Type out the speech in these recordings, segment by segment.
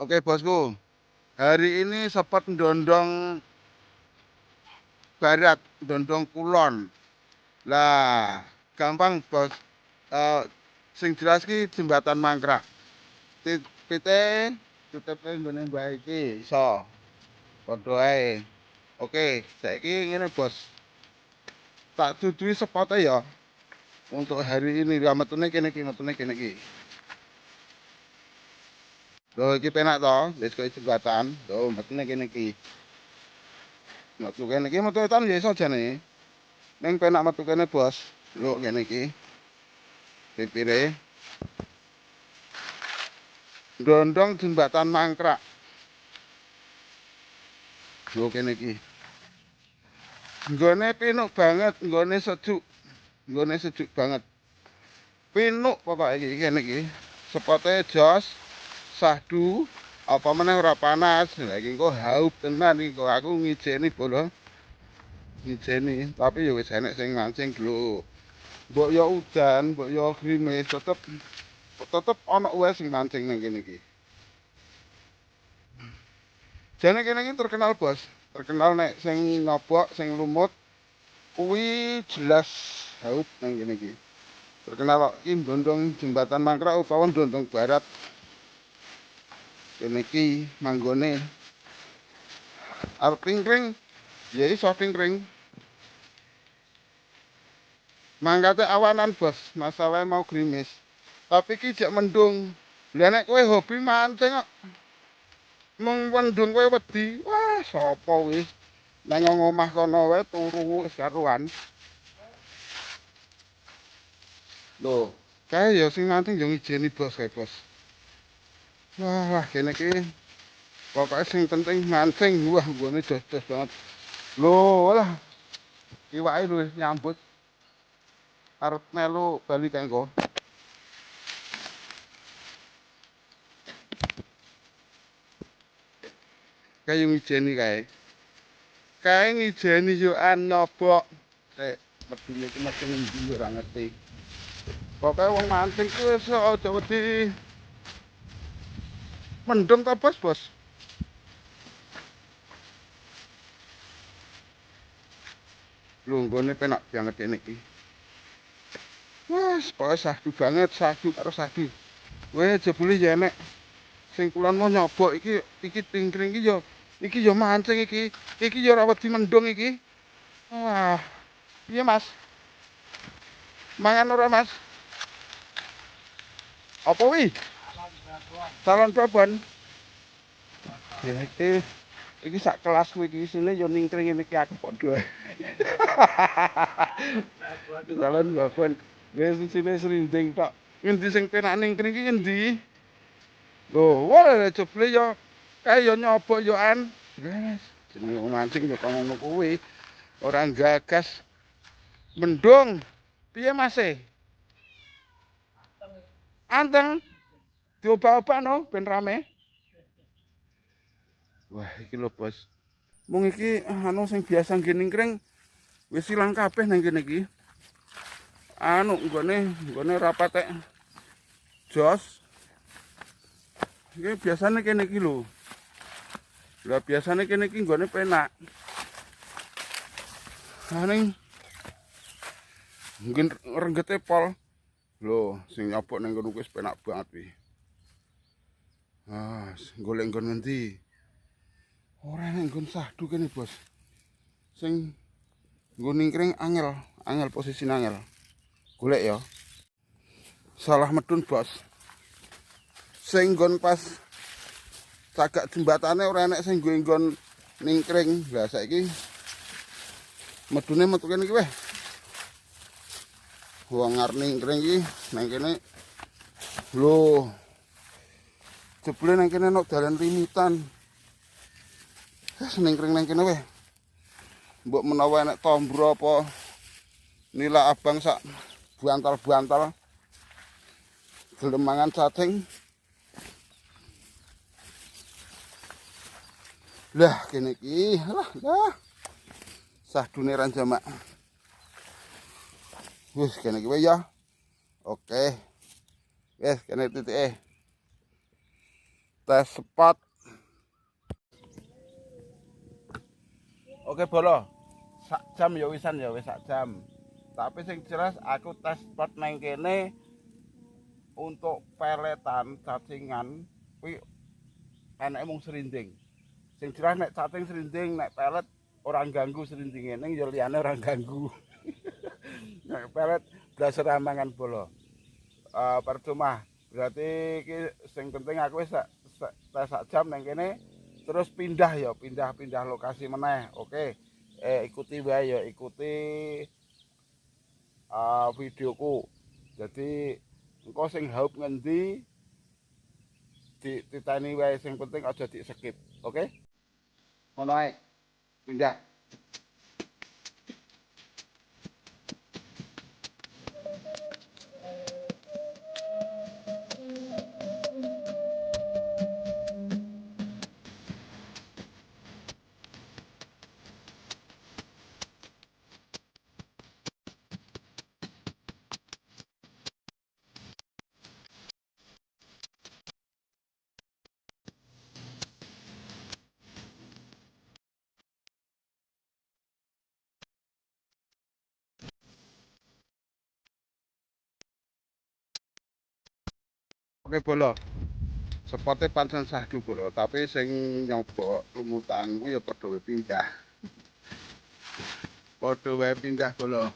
Oke bosku, hari ini sempat ndondong barat, ndondong kulon. Lah, gampang bos. Eh, sing jelas ki jembatan mangkrak. Pite tutupe nggone mbah iki iso. Padha ae. Oke, saiki ngene bos. Tak tutui spotnya ya untuk hari ini. Ya metune kene iki, metune kene iki. Lho iki penak to, wis koyo jembatan. Lho metune kene iki. Metu kene iki metu etan ya iso jane. Ning penak metu kene bos. Lho kene iki. Pipire ndondong jembatan mangkrak. Lho kene iki. Nggone pinuk banget, nggone sejuk. Nggone sejuk banget. Pinuk pokoke iki kene iki. Sepote jos, sahdu, apa meneh ora panas. Lah iki engko haup tenan iki kok aku ngijeni bolo. Ngijeni, tapi ya wis enek sing mancing lho. Mbok yo udan, mbok yo grimis tetep ana wae sing mancing ning kene iki. Jane kene iki terkenal, Bos. Terkenal nek sing nyobok, sing lumut kuwi jelas haut nang kene iki. Terkenal kok iki Ndondong Jembatan Mangkrak utawa Ndondong Barat. Kene iki manggone arep ringring, ya iso ringring. Mangkate awanan, Bos. Masalahnya mau grimis. Tapi iki jek mendung. Lah nek kowe hobi mancing kok mung mendung kowe wedi. Wah, sapa wis nang omah kono wae turu wis karuan. Lho, kae ya sing mancing ya ngijeni bos kae, Bos. Wah, kene iki pokoke sing penting mancing. Wah, nggone jos-jos banget. Lho, lah iwake lho nyambut arep melu bali kae engko. Kae yo ngijeni kae. Kae ngijeni yo an nyobok. Rek, medine iki mesti ndi ora ngerti. Pokoke wong mancing ku wis aja wedi mendung ta, Bos, Bos. Lho, nggone penak banget kene iki. Wes, pokoke sahdu banget, sahdu karo sahdu. Weh, jebule ya enek sing kulon mau nyobok iki tingkring iki yo mancing iki. Iki yo ora wedi mendung iki. Wah, piye Mas? Mangan ora Mas? Apa wi? Salon babon. Ya iki sak kelasku iki isine yo ningkring ngene iki aku padha. Salon babon. Wis isine srinding tok. Ngendi sing penak ningkring iki ngendi? Lho, wah jebule yo kae yo nyobok yo an. Wes, jenenge wong mancing yo kok ngono kuwi. Ora gagas mendung. Piye Mas e? Anteng. Diobah-obah no ben rame. Wah, iki lho, Bos. Mung iki anu sing biasa nggih ningkring wis ilang kabeh nang kene iki. Anu nggone rapatek jos. Iki biasane kene iki lho. Lah biasane kene iki nggone penak. Ning mungkin renggete pol. Lho, sing nyobok ning kono wis penak banget wi. Ah, golek nggon ngendi? Ora ning nggon sahdu kene, Bos. Sing nggon ningkring angel posisi angel. Golek ya. Salah medun, Bos. Sing nggon pas cagak jembatane ora enek sing nggon ningkring. Lah saiki medune metu kene iki weh. Wong arep ningkring iki nang kene. Lho. Jebule nang kene nok dalan rimitan. Wis ningkring nang kene weh. Mbok menawa enek tombro apa nila abang sak buantal-buantal. Gelem mangan cacing. Lah kene iki, lah. Sahdune ra jamak. Wis kene iki wae ya. Oke. Wis kene titike. tes spot. Oke bolo, sak jam ya wisan ya wis sak jam. Tapi sing jelas aku tes spot neng kene untuk peletan cacingan kuwi enake mung serinding. Sing jelas nek cacing serinding nek pelet orang ganggu serindinge ning ya liyane orang ganggu. Nek pelet blas ramangan bolo. Percuma. Berarti iki sing penting aku wis sak jam neng kene terus pindah ya, pindah lokasi meneh. Oke. Ikuti wae ya, ikuti videoku. Jadi engko sing haup ngendi dititani wae, sing penting aja di skip. Oke? Ngono ae. Pindah. Oke bolo. Sepote pancen sahdu bolo, tapi sing nyoba lumutan kuwi ya padha wae pindah. Padha wae pindah bolo.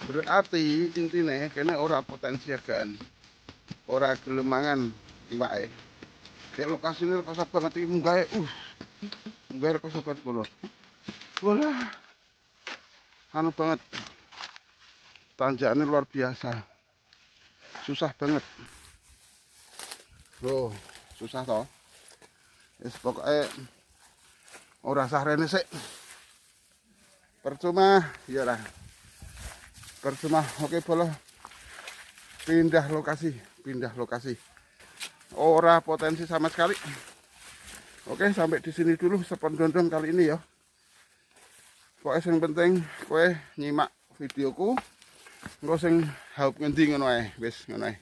Berarti intine kene ora potensiagan. Ora gelem mangan iwake. Kayak lokasine lokasi banget iki munggahe. Munggahe lokasi banget bolo. Wah, anu banget. Tanjakannya luar biasa. Susah banget. Loh, susah toh. Wis pokoke ora sah rene sik. Percuma, iyalah. Percuma. Oke, bolo. Pindah lokasi, pindah lokasi. Ora potensi sama sekali. Oke, sampai di sini dulu sepondondong kali ini ya. Pokoknya yang penting kowe nyimak videoku. Engko sing haup ngendi ngono ae, wis ngono ae.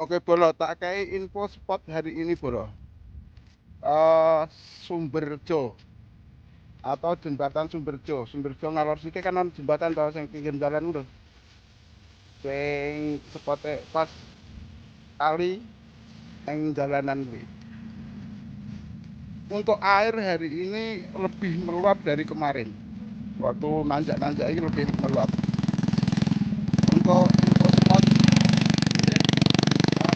Oke, bolo, tak kayak info spot hari ini, bolo. Sumberjo atau jembatan Sumberjo. Sumberjo ngalor sike kan on jembatan tau sing pinggir jalan lho. Sing spote pas kali yang jalanan kuwi. Untuk air hari ini lebih meluap dari kemarin. Waktu nanjak-nanjak ini lebih meluap. Untuk info spot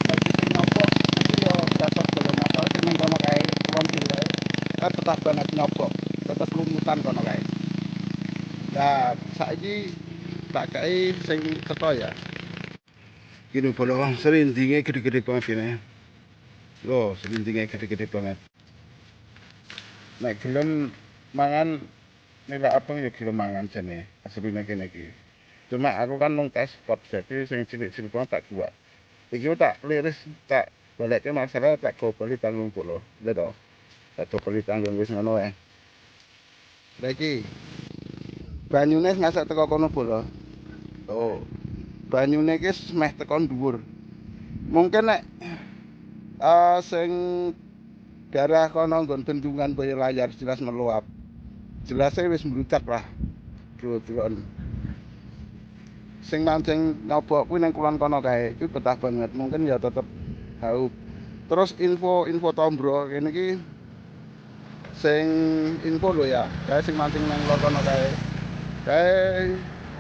bagi sing nyobok nanti yo dapat belum apa sing nang kono kae kulon wae. Kan tetap banget nyobok, tetap lumutan kono kae. Nah, saiki tak kae sing teko ya. Gini bolo, serindingnya gede-gede banget gini. Loh, serindingnya gede-gede banget. Nek gelem mangan nilai apa ya gelem mangan jane. Asline kene iki. Cuma aku kan nung tes spot jadi sing cilik-cilik banget tak kuat. Iki tak liris tak balekke masalah tak gobali tanggung bolo. Lha to. Tak gobali tanggung wis ngono ae. Lah iki banyune ngasak teko kono bolo. Oh. Banyune iki meh teko dhuwur. Mungkin nek sing daerah kono nggon bendungan Boyolayar jelas meluap. Jelasnya wis mbludak lah. Bro-broan. Sing mancing nyobok kuwi nang kulon kono kae. Iku betah banget. Mungkin ya tetep haup. Terus info tombro kene iki sing info lho ya. Kae sing mancing nang kulon kono kae. Kae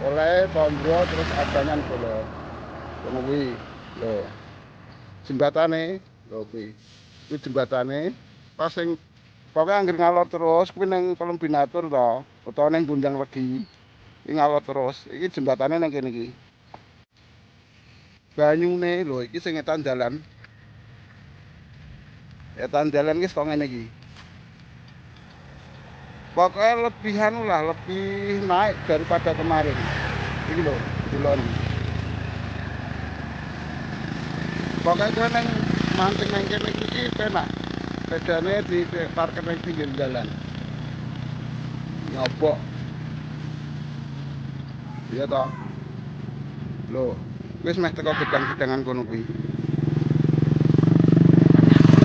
oleh tombro terus abangan bolo. Kono kuwi lho. Jembatane lho kuwi. Kuwi jembatane pas sing Pokoke anggere ngalor terus kuwi ning Kombinator to, utawa ning Gundang Legi. Iki ngalor terus. Iki jembatane ning kene iki. Banyune lho iki sing etan dalan. Etan dalan iki kok ngene iki. Pokoknya lebih anu lah, lebih naik daripada kemarin. Ini loh, dulon. Pokoknya gue neng mancing neng kene iki penak. Bedane di parkir neng pinggir jalan. Nyobok. Iya toh. Loh, wis meh teko gedang-gedangan kono kuwi.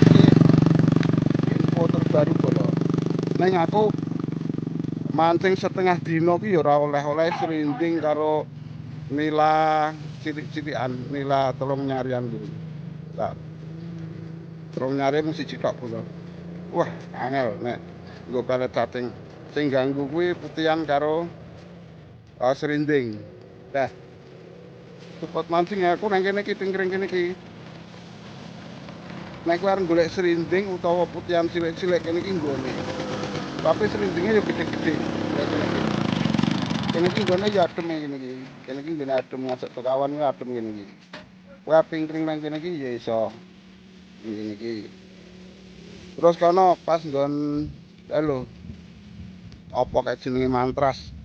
Iki info terbaru kok. Neng aku mancing setengah dino ki ya ora oleh-oleh serinding karo nila cilik-cilikan, nila telung nyarian kuwi. Tak telung nyarian mung siji tok kula. Wah, angel nek nggo pelet cacing. Sing ganggu kuwi putihan karo serinding. Dah, spot mancing aku nang kene iki tingkring kene iki. Nek kowe arep golek serinding utawa putihan cilik-cilik kene iki nggone. Tapi serindingnya yo gede-gede. Kene iki nggone ya adem kene iki. Kene iki nggone adem ngajak kawan kuwi adem kene iki. Kowe pingkring nang kene iki ya iso. Ngene iki. Terus kono pas nggon lho apa kayak jenenge mantras.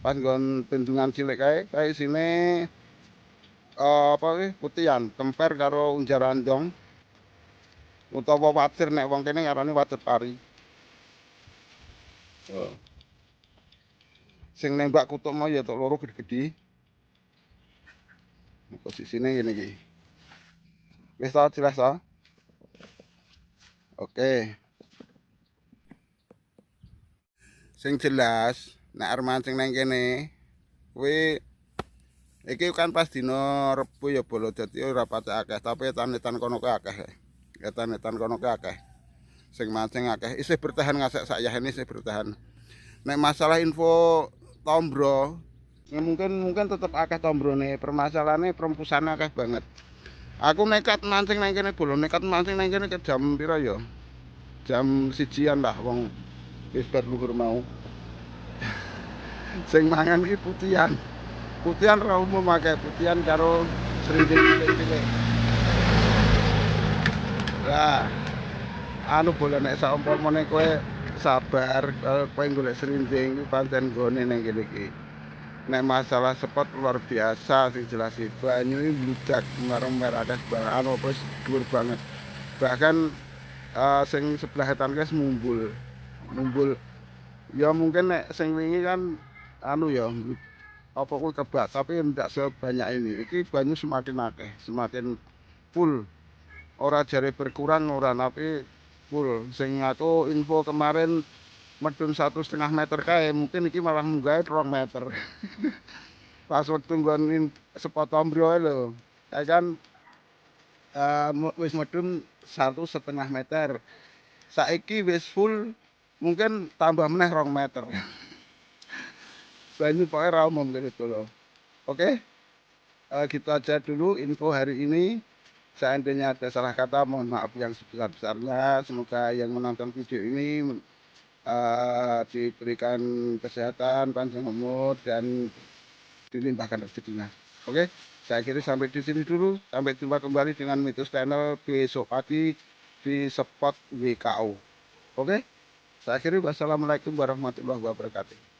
Pas nggon bendungan cilik kae isine apa kuwi putihan, kemper karo unjar andong utawa watir nek wong kene ngarani watir pari. Oh. Sing nembak kutub mau ya tok loro gede-gede. Posisine ngene iki. Wis ta jelas ta? Oke. Sing jelas nek arep mancing nang kene kuwi iki kan pas dina Rebo ya bolo dadi ora patek akeh, tapi etan-etan kono kuwi akeh. Etan-etan kono kuwi akeh. Sing mancing akeh, isih bertahan ngasek sak yahene isih bertahan. Nek masalah info tombro, ya mungkin tetep akeh tombrone. Permasalahane perempusane akeh banget. Aku nekat mancing nang kene bolo, nekat mancing nang kene ke jam pira ya? Jam 1-an lah wong wis bar luhur mau. Sing mangan iki putihan. Putihan ra umum akeh, putihan karo serinding cilik-cilik. Lah, anu bola nek saumpamane kowe sabar, kowe golek serinding iki pancen nggone ning kene iki. Nek masalah spot luar biasa sing jelas iki banyu iki bludak mer akeh banget anu wis dhuwur banget. Bahkan sing sebelah etan wis mumbul. Mumbul. Ya mungkin nek sing wingi kan anu ya apa kuwi kebak tapi ndak sebanyak ini. Iki banyu semakin akeh, semakin full. Ora jare berkurang ora tapi full. Sing aku info kemarin medun 1,5 meter kae, mungkin iki malah munggah 2 meter. Pas wektu nggon spot ombro lho. Ya kan wis medun 1,5 meter. Saiki wis full mungkin tambah meneh 2 meter. Banyu pokoknya ra umum gitu loh. Oke, gitu aja dulu info hari ini. Seandainya ada salah kata, mohon maaf yang sebesar-besarnya. Semoga yang menonton video ini diberikan kesehatan, panjang umur, dan dilimpahkan rezekinya. Oke, saya kira sampai di sini dulu. Sampai jumpa kembali dengan Mitos Channel besok pagi di spot WKO. Oke, saya akhiri wassalamualaikum warahmatullahi wabarakatuh.